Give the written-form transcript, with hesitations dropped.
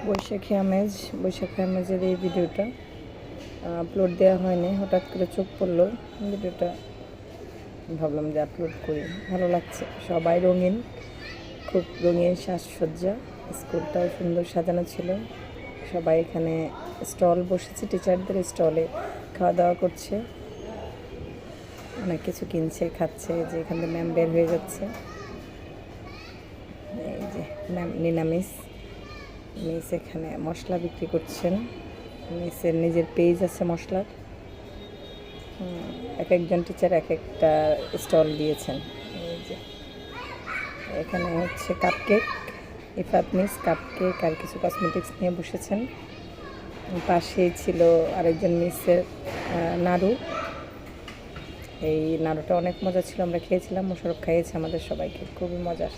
বৈশাখী আমেজের এই ভিডিওটা আপলোড দেওয়া হয়নি, হঠাৎ করে চোখ পড়লো ভিডিওটা, ভাবলাম যে আপলোড করি। ভালো লাগছে, সবাই রঙিন, খুব রঙিন সাজসজ্জা। স্কুলটাও সুন্দর সাজানো ছিল। সবাই এখানে স্টল বসেছে, টিচারদের স্টলে খাওয়া দাওয়া করছে, অনেক কিছু কিনছে, খাচ্ছে। যে এখানে ম্যাম বের হয়ে যাচ্ছে, এই যে ম্যাম নীনা মিস এখানে মশলা বিক্রি করছেন। মিসের নিজের পেজ আছে মশলার। এক একজন টিচার এক একটা স্টল দিয়েছেন। এই যে এখানে হচ্ছে কাপকেক, ইফাত মিস কাপকেক আর কিছু কসমেটিক্স নিয়ে বসেছেন। পাশেই ছিল আরেকজন মিসের নাড়ু। এই নাড়ুটা অনেক মজা ছিল, আমরা খেয়েছিলাম, মোশারফ খাইয়েছে আমাদের সবাইকে, খুবই মজার।